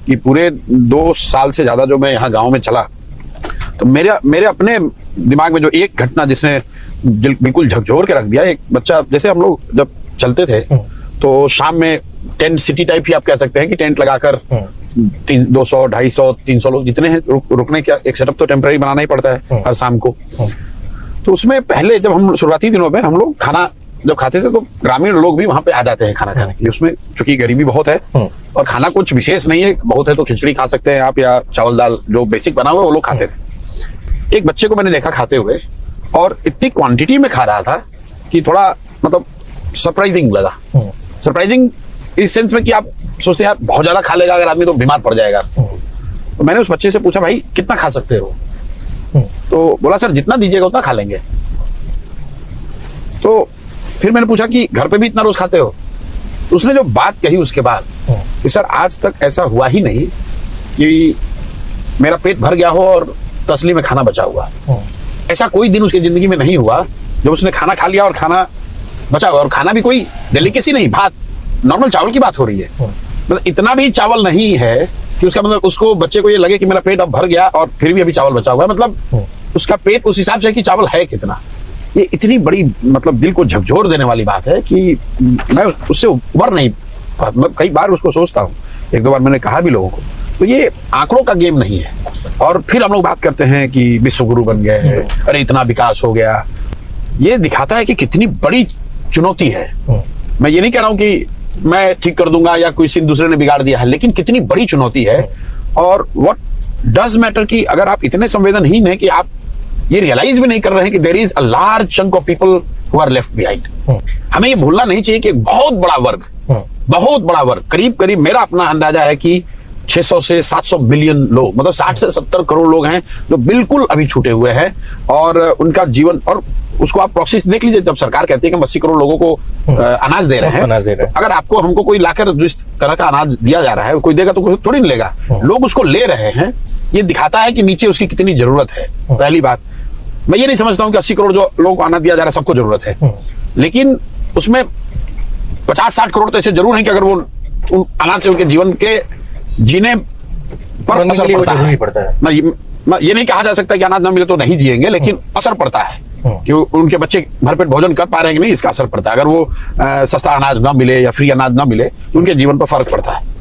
कि पूरे 2 साल से ज्यादा जो मैं यहाँ गांव में चला, तो मेरे अपने दिमाग में जो एक घटना जिसने बिल्कुल झकझोर के रख दिया। एक बच्चा, जैसे हम लोग जब चलते थे तो शाम में टेंट सिटी टाइप ही आप कह सकते हैं कि टेंट लगाकर 200, 250, 300 लोग जितने हैं रुकने का एक सेटअप तो टेम्पररी बनाना ही पड़ता है हर शाम को। तो उसमें पहले जब हम शुरुआती दिनों में हम लोग खाना जब खाते थे तो ग्रामीण लोग भी वहां पे आ जाते हैं खाना खाने के लिए। उसमें चूंकि गरीबी बहुत है और खाना कुछ विशेष नहीं है, बहुत है तो खिचड़ी खा सकते हैं आप या चावल दाल जो बेसिक बना हुआ है वो लोग खाते थे। एक बच्चे को मैंने देखा खाते हुए और इतनी क्वांटिटी में खा रहा था कि थोड़ा मतलब सरप्राइजिंग लगा। सरप्राइजिंग इस सेंस में कि आप सोचते हैं यार बहुत ज्यादा खा लेगा अगर आदमी तो बीमार पड़ जाएगा। तो मैंने उस बच्चे से पूछा, भाई कितना खा सकते हो? तो बोला सर जितना दीजिएगा उतना खा लेंगे। तो फिर मैंने पूछा कि घर पे भी इतना रोज खाते हो? तो उसने जो बात कही उसके बाद कि सर आज तक ऐसा हुआ ही नहीं कि मेरा पेट भर गया हो और तसली में खाना बचा हुआ। ऐसा कोई दिन उसकी जिंदगी में नहीं हुआ जब उसने खाना खा लिया और खाना बचा हुआ, और खाना भी कोई डेलिकेसी नहीं, भात नॉर्मल चावल की बात हो रही है। मतलब इतना भी चावल नहीं है कि उसका मतलब उसको बच्चे को ये लगे कि मेरा पेट अब भर गया और फिर भी अभी चावल बचा हुआ है। मतलब उसका पेट उस हिसाब से कि चावल है कितना। ये इतनी बड़ी मतलब दिल को झकझोर देने वाली बात है कि मैं उससे उबर नहीं, मतलब कई बार उसको सोचता हूँ, 1-2 बार मैंने कहा भी लोगों को। तो ये आंकड़ों का गेम नहीं है। और फिर हम लोग बात करते हैं कि विश्व गुरु बन गए, अरे इतना विकास हो गया। ये दिखाता है कि कितनी बड़ी चुनौती है। मैं ये नहीं कह रहा हूं कि मैं ठीक कर दूंगा या किसी दूसरे ने बिगाड़ दिया है, लेकिन कितनी बड़ी चुनौती है। और व्हाट डज मैटर कि अगर आप इतने संवेदनहीन हैं कि आप ये रियलाइज भी नहीं कर रहे हैं कि there is a large chunk of people who are left behind. हमें ये भूलना नहीं चाहिए कि बहुत बड़ा वर्ग, करीब करीब मेरा अपना अंदाजा है कि 600 से 700 बिलियन लोग, मतलब 60 से 70 करोड़ लोग हैं जो बिल्कुल अभी छूटे हुए हैं। और उनका जीवन, और उसको आप प्रोसेस देख लीजिए। जब सरकार कहती है कि हम 80 करोड़ लोगों को अनाज दे रहे हैं, अगर आपको हमको कोई लाकर जिस तरह का अनाज दिया जा रहा है कोई देगा तो कोई थोड़ी नहीं लेगा, लोग उसको ले रहे हैं। ये दिखाता है कि नीचे उसकी कितनी जरूरत है। पहली बात, मैं ये नहीं समझता हूँ कि 80 करोड़ जो लोगों को अनाज दिया जा रहा है सबको जरूरत है, लेकिन उसमें 50-60 करोड़ तो ऐसे जरूर है कि अगर वो उन अनाज से उनके जीवन के जीने पर असर पड़ता है। मैं ये नहीं कहा जा सकता कि अनाज ना मिले तो नहीं जिएंगे, लेकिन असर पड़ता है कि उनके बच्चे भरपेट भोजन कर पा रहे हैं कि नहीं, इसका असर पड़ता है। अगर वो सस्ता अनाज ना मिले या फ्री अनाज ना मिले तो उनके जीवन पर फर्क पड़ता है।